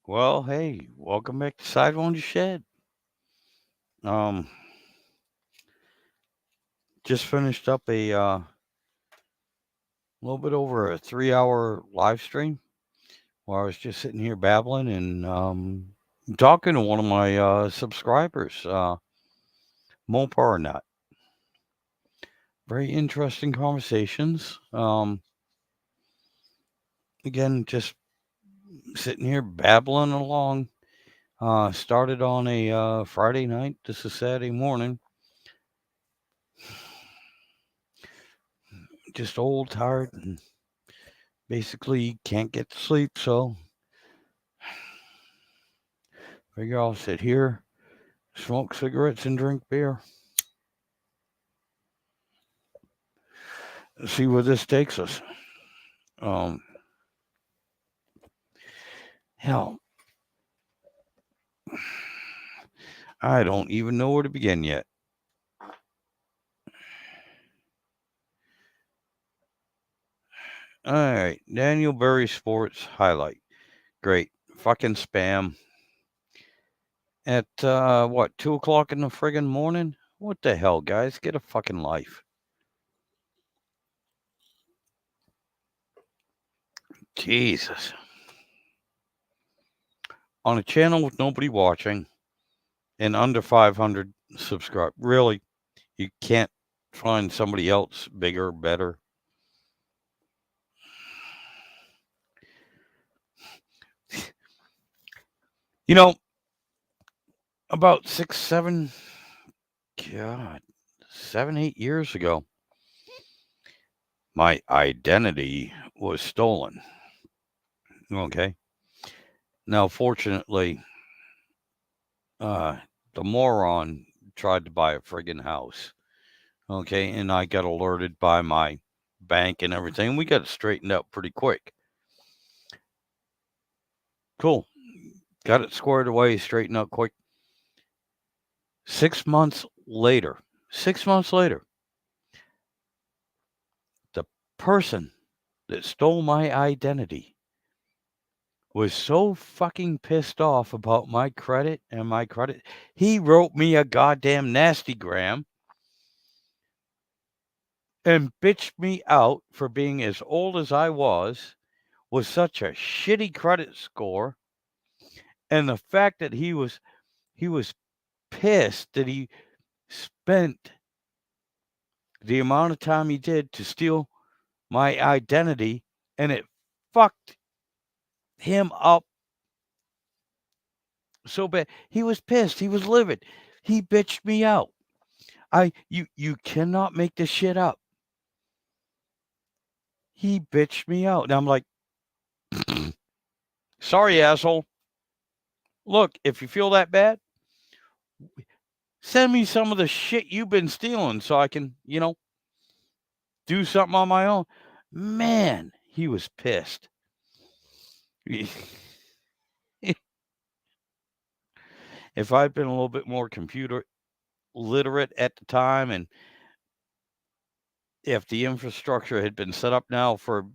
Well, hey, welcome back to Side on the Shed. Um, just finished up a little bit over a 3 hour live stream where I was just sitting here babbling and talking to one of my subscribers, Mopar Nut. Very interesting conversations. Again, just sitting here babbling along. Started on a Friday night. This is Saturday morning. Just old, tired, and basically can't get to sleep. So figure I'll sit here, smoke cigarettes, and drink beer. See where this takes us. Um, Hell, I don't even know where to begin yet. All right, Daniel Berry Sports highlight. Great. Fucking spam. At what, 2 o'clock in the friggin' morning? What the hell, guys? Get a fucking life. Jesus. On a channel with nobody watching and under 500 subscribe. Really? You can't find somebody else bigger, better? You know, about 6, 7, God, 7, 8 years ago, my identity was stolen. Okay. Now, fortunately, uh, the moron tried to buy a friggin' house. Okay. And I got alerted by my bank and everything. We got it straightened out pretty quick. Cool. Got it squared away, straightened out quick. 6 months later, 6 months later, the person that stole my identity was so fucking pissed off about my credit and my credit. He wrote me a goddamn nastygram and bitched me out for being as old as I was with such a shitty credit score, and the fact that he was pissed that he spent the amount of time he did to steal my identity, and it fucked him up so bad. He was pissed. He was livid. He bitched me out. You cannot make this shit up. He bitched me out. And I'm like, sorry, asshole. Look, if you feel that bad, send me some of the shit you've been stealing so I can, do something on my own. Man, he was pissed. If I'd been a little bit more computer literate at the time, and if the infrastructure had been set up now for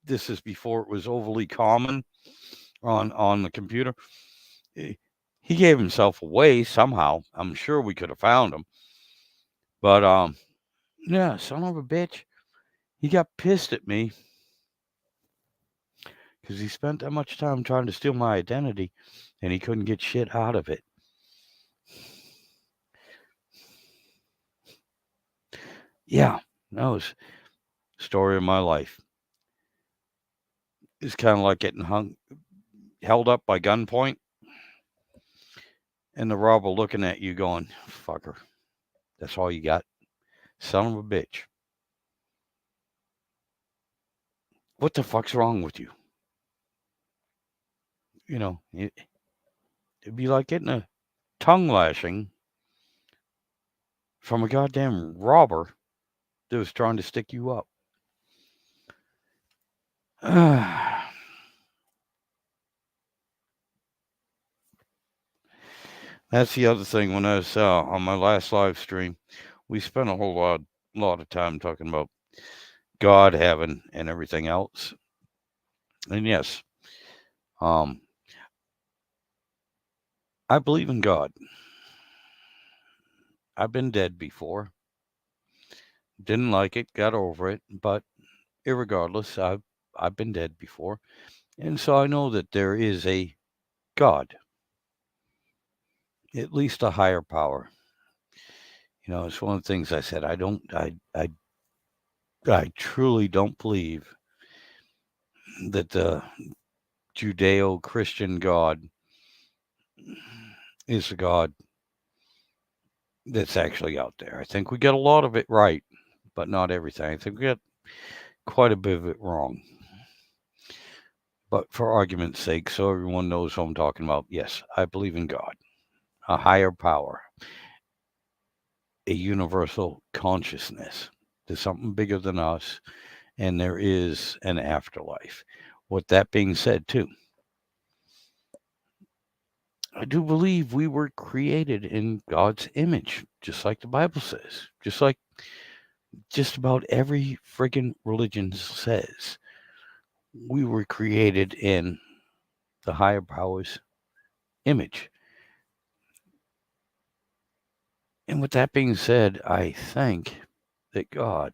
this is before it was overly common on the computer, he gave himself away somehow. I'm sure we could have found him. But yeah, son of a bitch. He got pissed at me because he spent that much time trying to steal my identity and he couldn't get shit out of it. Yeah, that was the story of my life. It's kind of like getting held up by gunpoint, and the robber looking at you going, fucker, that's all you got? Son of a bitch. What the fuck's wrong with you? It'd be like getting a tongue lashing from a goddamn robber that was trying to stick you up. That's the other thing. When I was on my last live stream, we spent a whole lot of time talking about God, heaven, and everything else. And yes, um, I believe in God. I've been dead before. Didn't like it, got over it, but irregardless, I've been dead before. And so I know that there is a God, at least a higher power. It's one of the things I said. I truly don't believe that the Judeo-Christian God is a God that's actually out there. I think we get a lot of it right, but not everything. I think we get quite a bit of it wrong. But for argument's sake, so everyone knows who I'm talking about, yes, I believe in God, a higher power, a universal consciousness. There's something bigger than us, and there is an afterlife. With that being said, too, I do believe we were created in God's image, just like the Bible says, just like just about every friggin' religion says. We were created in the higher power's image. And with that being said, I think that God,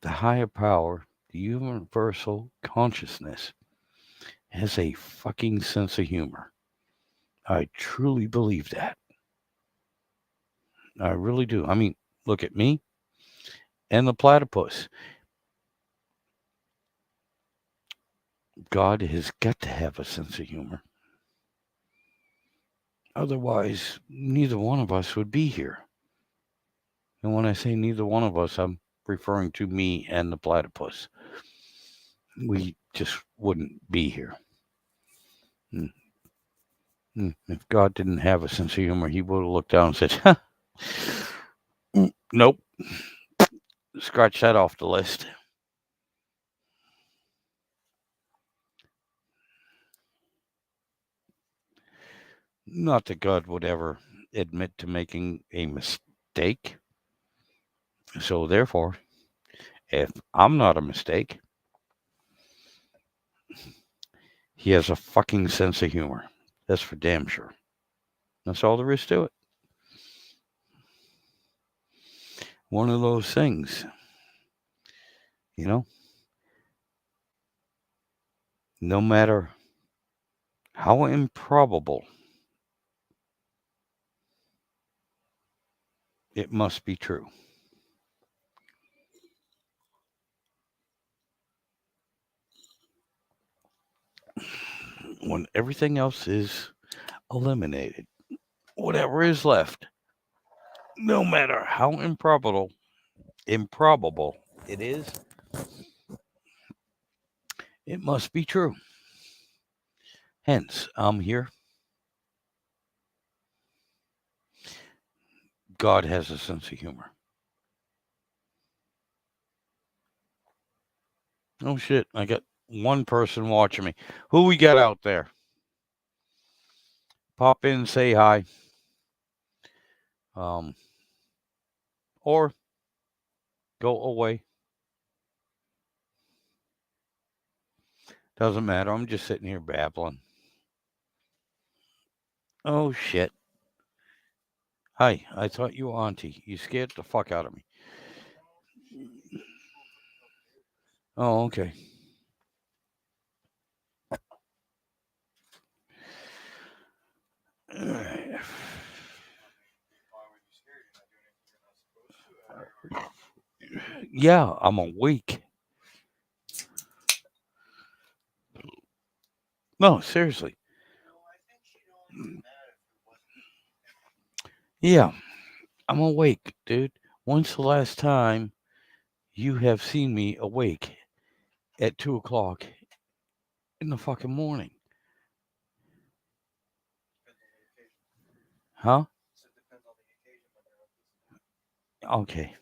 the higher power, the universal consciousness, has a fucking sense of humor. I truly believe that. I really do. I mean, look at me and the platypus. God has got to have a sense of humor. Otherwise, neither one of us would be here. And when I say neither one of us, I'm referring to me and the platypus. We just wouldn't be here. If God didn't have a sense of humor, he would have looked down and said, nope, scratch that off the list. Not that God would ever admit to making a mistake. So, therefore, if I'm not a mistake, he has a fucking sense of humor. That's for damn sure. That's all there is to it. One of those things, no matter how improbable it must be true. When everything else is eliminated, whatever is left, no matter how improbable it is, it must be true. Hence, I'm here. God has a sense of humor. Oh shit, I got one person watching me. Who we got out there? Pop in, say hi. Or go away. Doesn't matter. I'm just sitting here babbling. Oh shit. Hi, I thought you were auntie. You scared the fuck out of me. Oh, okay. Yeah, I'm awake. No, seriously. Yeah, I'm awake, dude. When's the last time you have seen me awake at 2 o'clock in the fucking morning? Huh? Okay.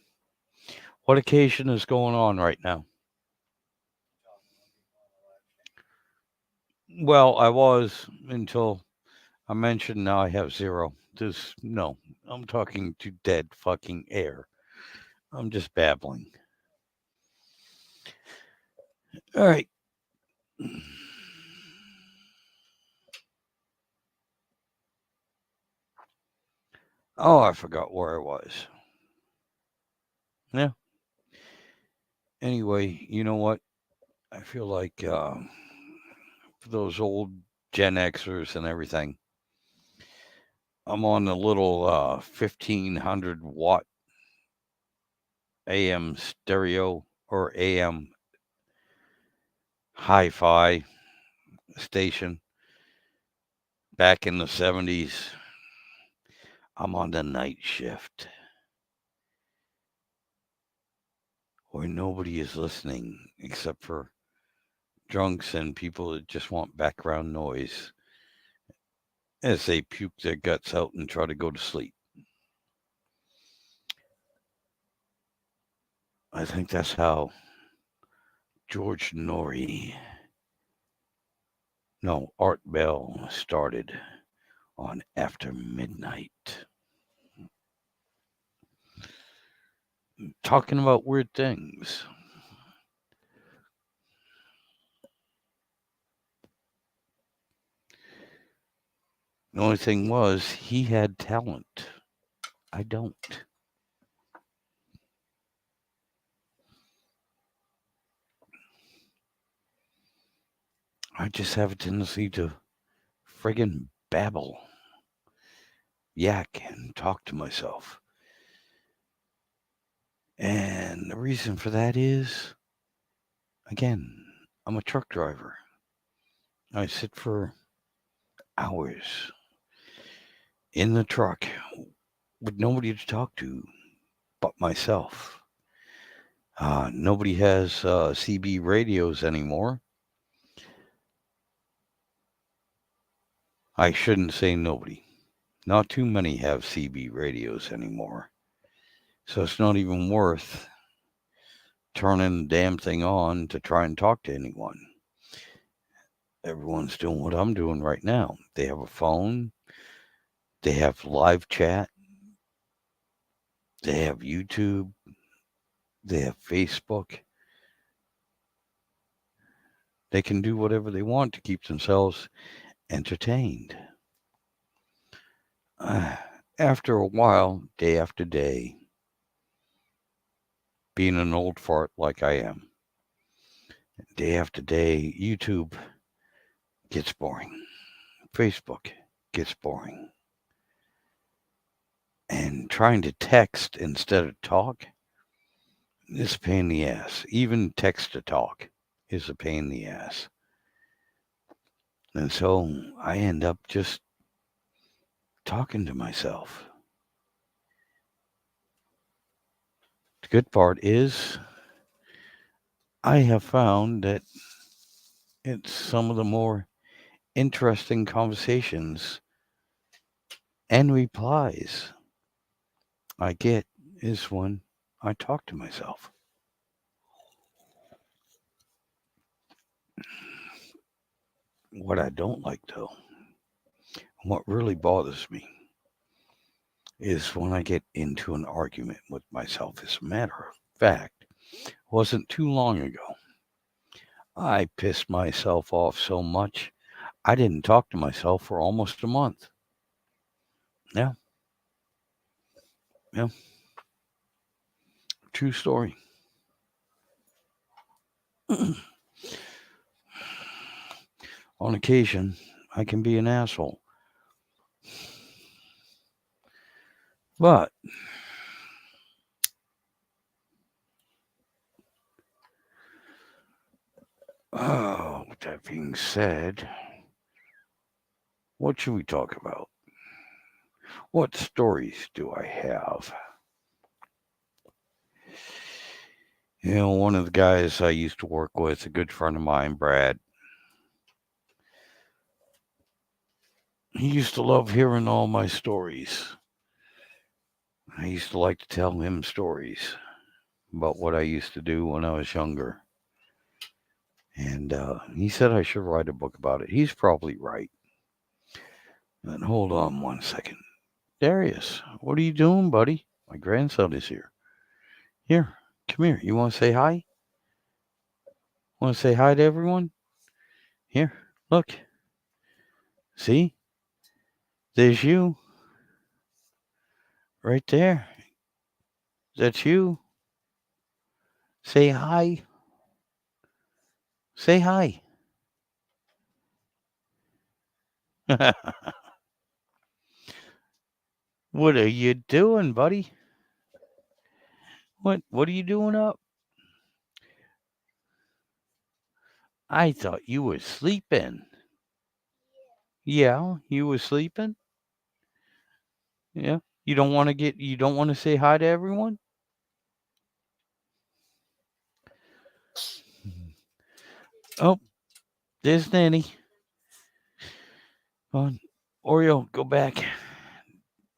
What occasion is going on right now? Well, I was until I mentioned now I have zero. No, I'm talking to dead fucking air. I'm just babbling. All right. Oh, I forgot where I was. Yeah. Anyway, you know what? I feel like for those old Gen Xers and everything, I'm on a little 1500-watt AM stereo or AM hi-fi station back in the 70s. I'm on the night shift where nobody is listening except for drunks and people that just want background noise as they puke their guts out and try to go to sleep. I think that's how George Norrie, no, Art Bell started on After Midnight. Talking about weird things. The only thing was, he had talent. I don't. I just have a tendency to friggin' babble, yak, and talk to myself. And the reason for that is, again, I'm a truck driver. I sit for hours in the truck with nobody to talk to but myself. Nobody has CB radios anymore. I shouldn't say nobody. Not too many have CB radios anymore. So it's not even worth turning the damn thing on to try and talk to anyone. Everyone's doing what I'm doing right now. They have a phone, they have live chat, they have YouTube, they have Facebook. They can do whatever they want to keep themselves entertained. After a while, day after day, being an old fart like I am, day after day, YouTube gets boring. Facebook gets boring. And trying to text instead of talk is a pain in the ass. Even text to talk is a pain in the ass. And so I end up just talking to myself. The good part is I have found that it's some of the more interesting conversations and replies I get is when I talk to myself. What I don't like, though, what really bothers me, is when I get into an argument with myself. As a matter of fact, it wasn't too long ago. I pissed myself off so much, I didn't talk to myself for almost a month. Yeah, yeah, true story. On occasion, I can be an asshole. But with that being said, what should we talk about? What stories do I have? One of the guys I used to work with, a good friend of mine, Brad, he used to love hearing all my stories. I used to like to tell him stories about what I used to do when I was younger. And he said I should write a book about it. He's probably right. And hold on one second. Darius, what are you doing, buddy? My grandson is here. Here, come here. You want to say hi? Want to say hi to everyone? Here, look. See? There's you. Right there. That's you. Say hi. Say hi. What are you doing, buddy? What are you doing up? I thought you were sleeping. Yeah, you were sleeping? Yeah. You don't want to say hi to everyone? Oh, there's Nanny. On Oreo, go back.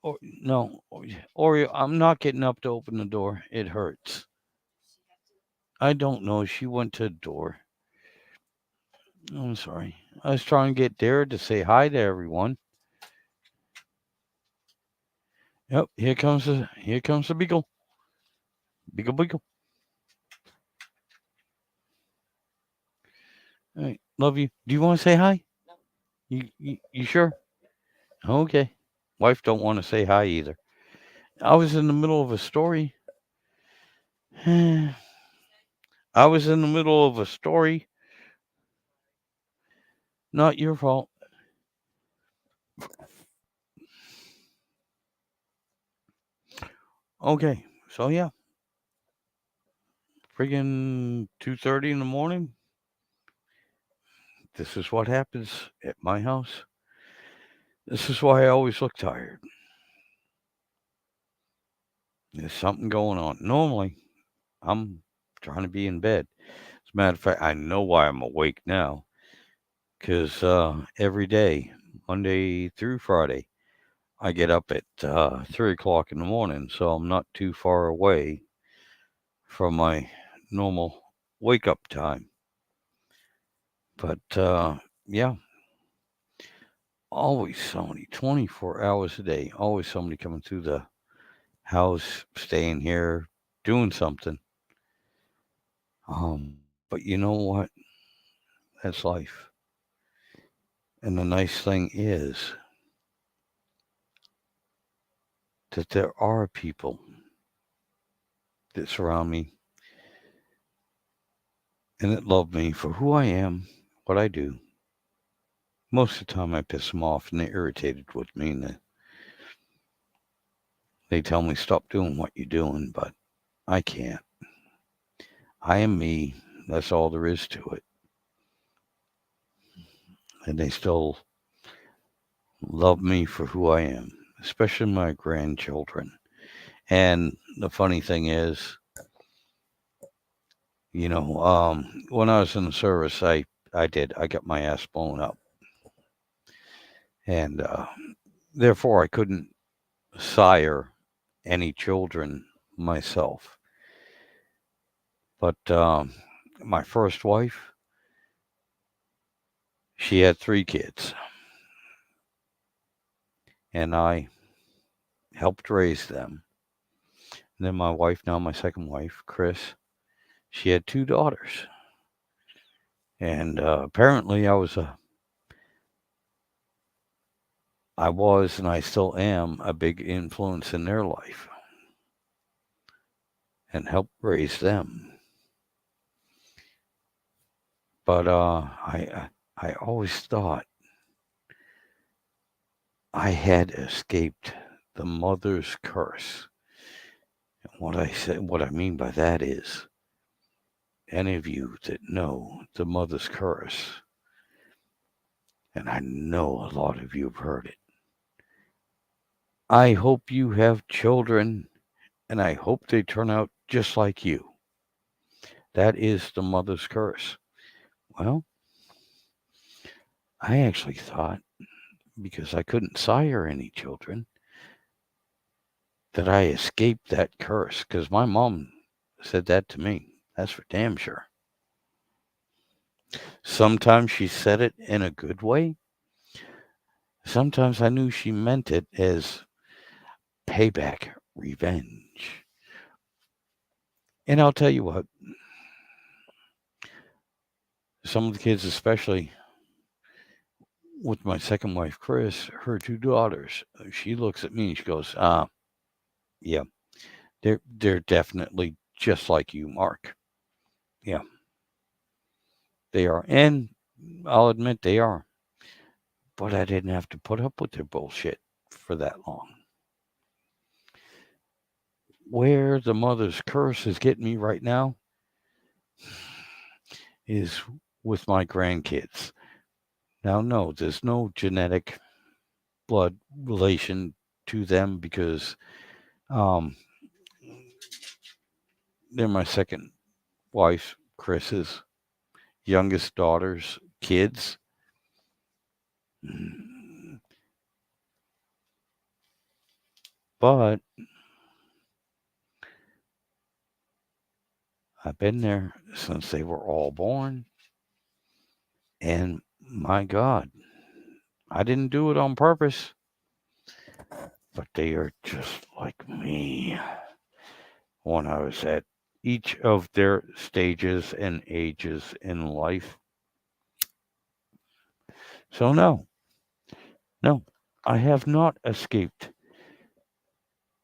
Or no, Oreo, I'm not getting up to open the door. It hurts. I don't know. She went to the door. I'm sorry. I was trying to get Dara to say hi to everyone. Yep, here comes the beagle. Beagle beagle. All right, love you. Do you want to say hi? You sure? Okay. Wife don't want to say hi either. I was in the middle of a story. I was in the middle of a story. Not your fault. Okay. So yeah, friggin' 2:30 in the morning. This is what happens at my house. This is why I always look tired. There's something going on. Normally, I'm trying to be in bed. As a matter of fact, I know why I'm awake now. Because every day, Monday through Friday, I get up at 3 o'clock in the morning. So I'm not too far away from my normal wake up time. But yeah, always somebody, 24 hours a day, always somebody coming through the house, staying here, doing something. But you know what? That's life. And the nice thing is that there are people that surround me and that love me for who I am, what I do. Most of the time, I piss them off and they're irritated with me and they tell me, stop doing what you're doing, but I can't. I am me. That's all there is to it. And they still love me for who I am, especially my grandchildren. And the funny thing is, when I was in the service, I got my ass blown up. And therefore, I couldn't sire any children myself. But my first wife, she had 3 kids. And I helped raise them. And then my wife, now my second wife, Chris, she had 2 daughters. And apparently I was and I still am a big influence in their life and helped raise them. But I always thought I had escaped the mother's curse. And what I mean by that is, any of you that know the mother's curse, and I know a lot of you have heard it, I hope you have children, and I hope they turn out just like you. That is the mother's curse. Well, I actually thought, because I couldn't sire any children, that I escaped that curse, because my mom said that to me. That's for damn sure. Sometimes she said it in a good way. Sometimes I knew she meant it as payback, revenge. And I'll tell you what, some of the kids, especially with my second wife, Chris, her 2 daughters, she looks at me and she goes, Yeah, they're definitely just like you, Mark. Yeah, they are, and I'll admit they are. But I didn't have to put up with their bullshit for that long. Where the mother's curse is getting me right now is with my grandkids. Now, no, there's no genetic blood relation to them because um, they're my second wife, Chris's youngest daughter's kids. But I've been there since they were all born. And my God, I didn't do it on purpose, but they are just like me when I was at each of their stages and ages in life. So, no, no, I have not escaped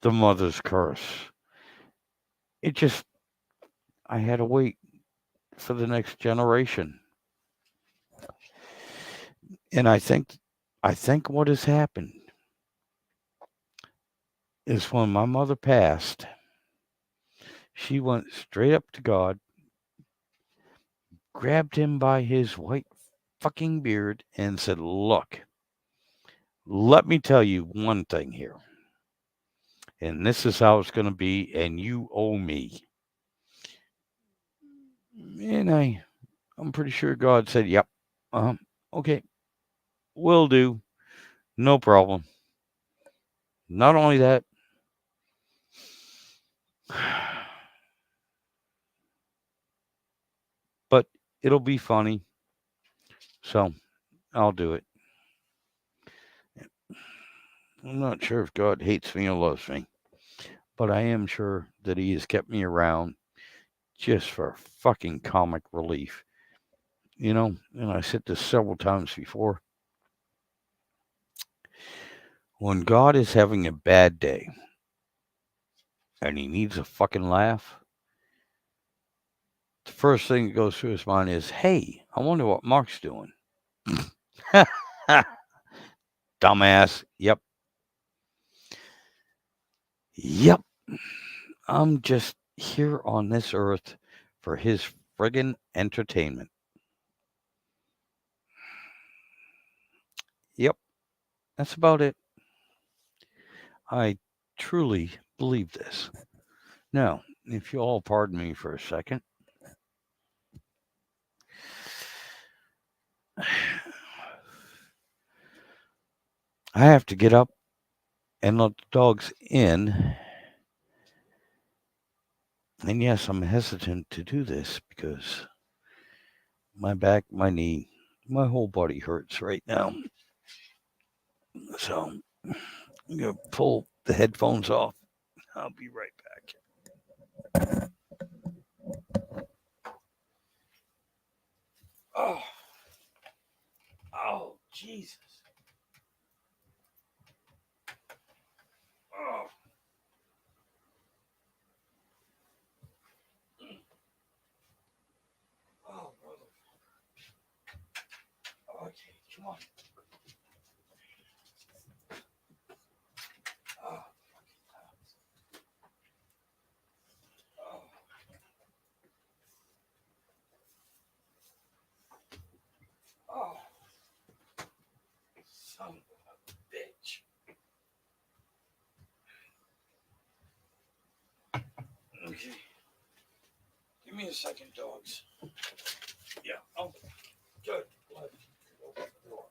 the mother's curse. It just, I had to wait for the next generation. And I think what has happened is when my mother passed, she went straight up to God, grabbed him by his white fucking beard, and said, "Look, let me tell you one thing here, and this is how it's going to be, and you owe me." And I'm pretty sure God said, "Yep, okay, will do, no problem." Not only that, but it'll be funny, so I'll do it. I'm not sure if God hates me or loves me, but I am sure that He has kept me around just for fucking comic relief. And I said this several times before. When God is having a bad day and he needs a fucking laugh, the first thing that goes through his mind is, "Hey, I wonder what Mark's doing." Dumbass. Yep. Yep. I'm just here on this earth for his friggin' entertainment. Yep. That's about it. I truly believe this. Now, if you all pardon me for a second, I have to get up and let the dogs in. And yes, I'm hesitant to do this because my back, my knee, my whole body hurts right now. So I'm going to pull the headphones off. I'll be right back. Oh, oh, Jesus. Oh, oh, brother. Okay, come on. Oh, oh, oh, son of a bitch. Okay, give me a second, dogs. Yeah, oh, good. Blood. Open the door.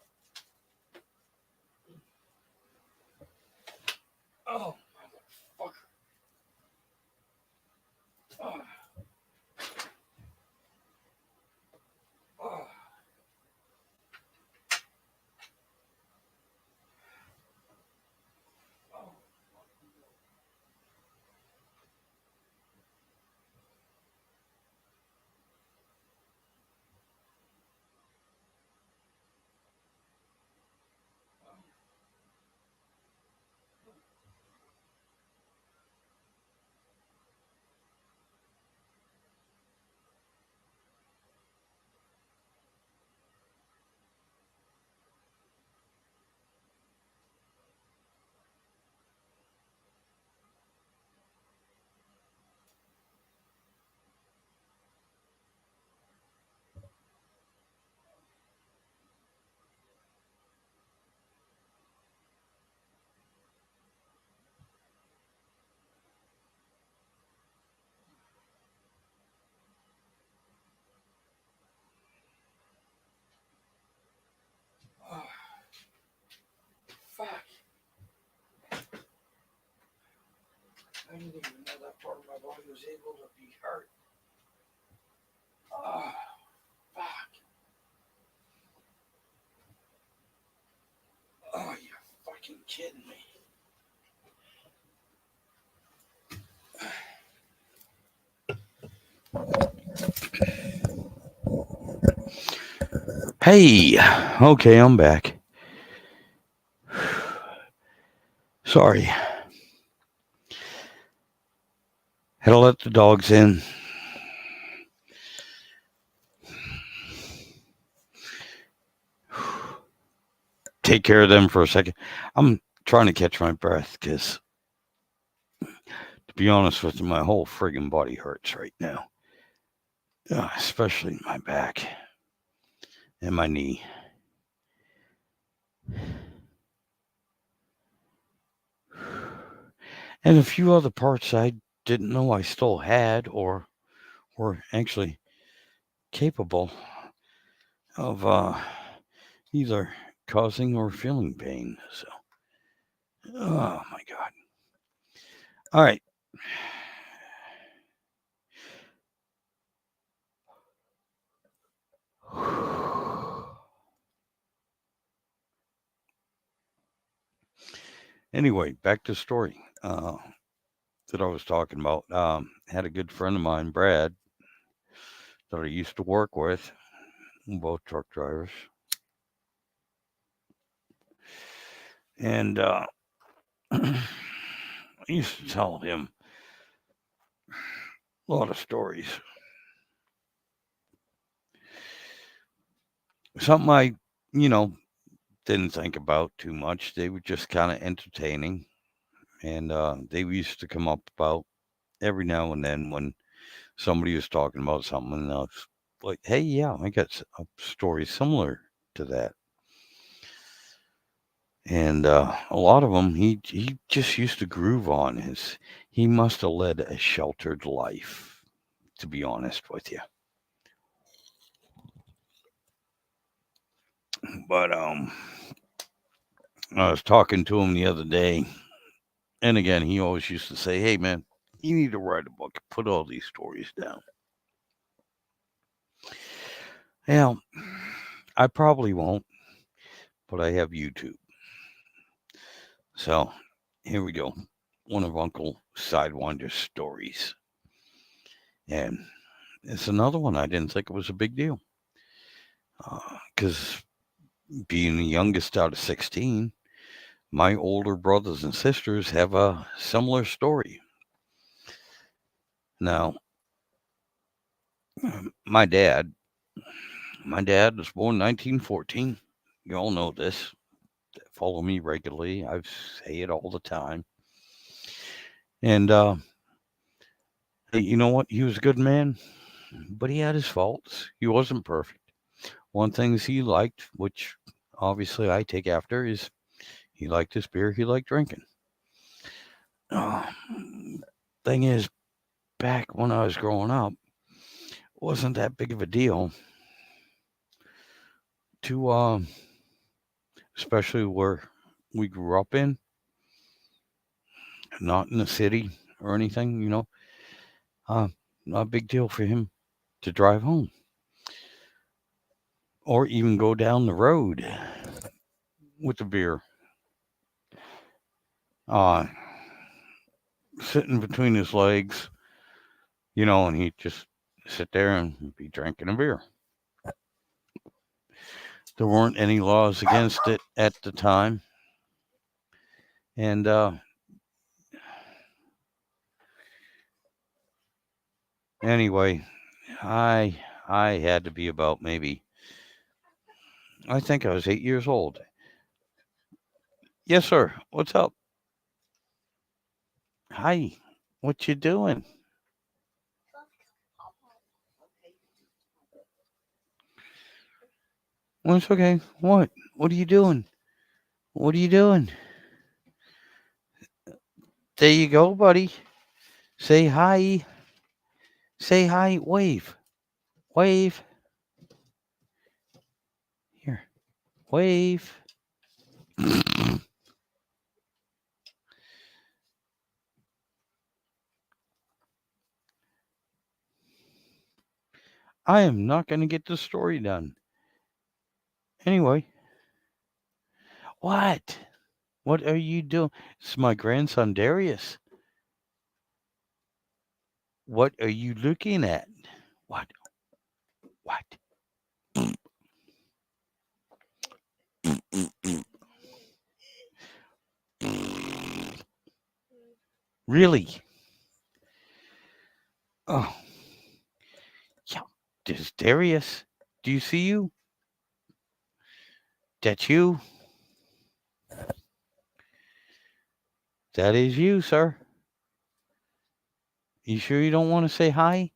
Oh, motherfucker. Oh, oh, oh. was able to be hurt. Oh, fuck. Oh, you're fucking kidding me. Hey, okay, I'm back. Sorry. Had to let the dogs in. Take care of them for a second. I'm trying to catch my breath because, to be honest with you, my whole friggin' body hurts right now. Especially my back and my knee. And a few other parts I didn't know I still had or were actually capable of either causing or feeling pain. So, oh my God. All right. Anyway, back to the story that I was talking about. Had a good friend of mine, Brad, that I used to work with, both truck drivers. And I used to tell him a lot of stories. Something I, you know, didn't think about too much. They were just kind of entertaining. And they used to come up about every now and then when somebody was talking about something. And I was like, hey, yeah, I got a story similar to that. And a lot of them, he just used to groove on. He must have led a sheltered life, to be honest with you. But I was talking to him the other day, and again, he always used to say, "Hey, man, you need to write a book. Put all these stories down." Now, I probably won't, but I have YouTube. So here we go. One of Uncle Sidewinder's stories, and it's another one I didn't think it was a big deal, because being the youngest out of 16, my older brothers and sisters have a similar story. Now, my dad, my dad was born 1914. You all know this. Follow me regularly. I say it all the time. And you know what? He was a good man, but he had his faults. He wasn't perfect. One things he liked, which obviously I take after, is he liked his beer. He liked drinking. Uh, thing is, back when I was growing up, wasn't that big of a deal to especially where we grew up in, not in the city or anything, uh, not a big deal for him to drive home or even go down the road with the beer, uh, sitting between his legs, and he'd just sit there and be drinking a beer. There weren't any laws against it at the time. And anyway, I had to be about maybe, I think I was 8 years old. Yes, sir. What's up? Hi. What you doing? Well, it's okay. What? What are you doing? What are you doing? There you go, buddy. Say hi. Say hi. Wave. Wave. Here. Wave. I am not going to get the story done. Anyway, what? What are you doing? It's my grandson Darius. What are you looking at? What? What? Really? Oh, yeah. This is Darius. Do you see you? That's you. That is you, sir. You sure you don't want to say hi?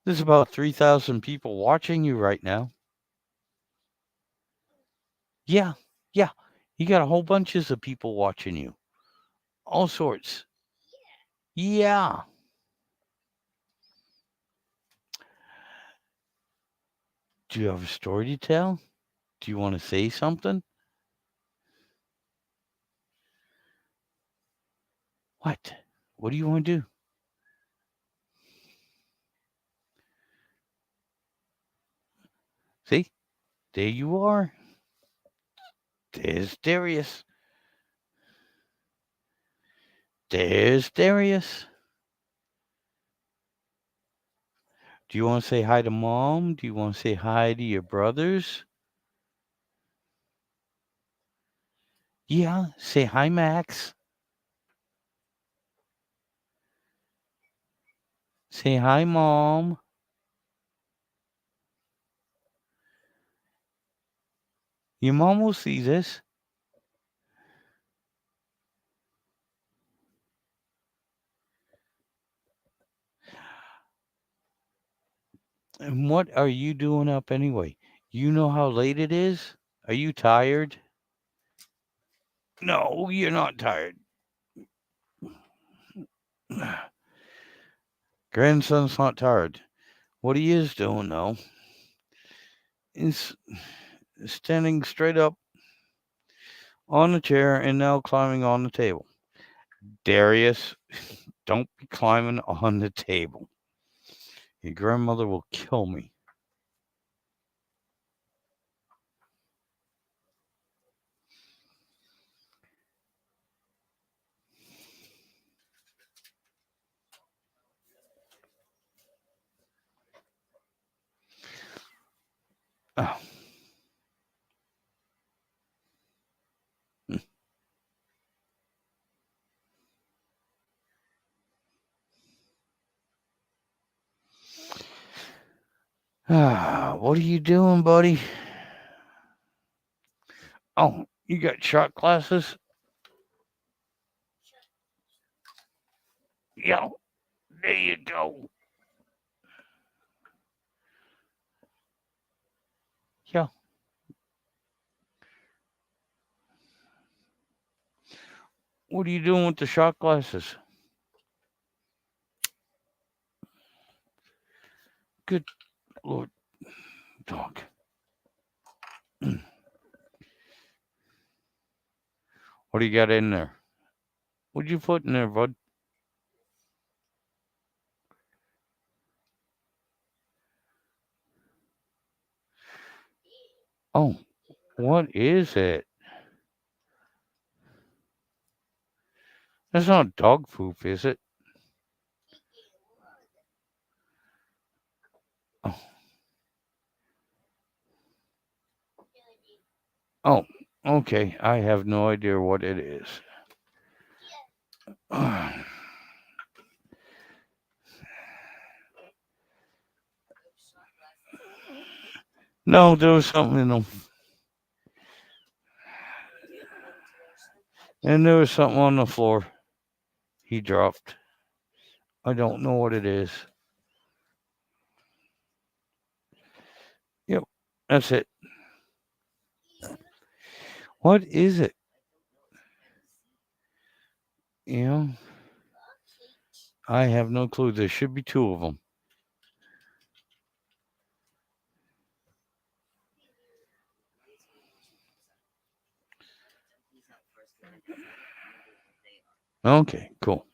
There's about 3,000 people watching you right now. Yeah, yeah. You got a whole bunches of people watching you. All sorts. Yeah. Do you have a story to tell? Do you want to say something? What? What do you want to do? See? There you are. There's Darius. There's Darius. Do you want to say hi to mom? Do you want to say hi to your brothers? Yeah, say hi, Max. Say hi, mom. Your mom will see this. And what are you doing up anyway? You know how late it is? Are you tired? No, you're not tired. Grandson's not tired. What he is doing, though, is standing straight up on the chair and now climbing on the table. Darius, don't be climbing on the table. Your grandmother will kill me. Oh. What are you doing, buddy? Oh, you got shot glasses? Yeah, there you go. Yeah. What are you doing with the shot glasses? Good Lord, dog. What do you got in there? What'd you put in there, bud? Oh, what is it? That's not dog poop, is it? Oh, oh, okay. I have no idea what it is. No, there was something in them. And there was something on the floor he dropped. I don't know what it is. Yep, that's it. What is it? You know, I have no clue. There should be two of them. Okay, cool.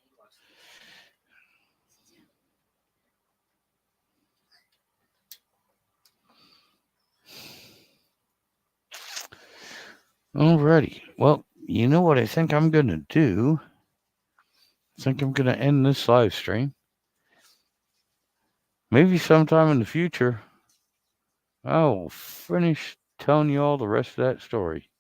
Alrighty. Well, you know what I think I'm going to do? I think I'm going to end this live stream. Maybe sometime in the future, I'll finish telling you all the rest of that story.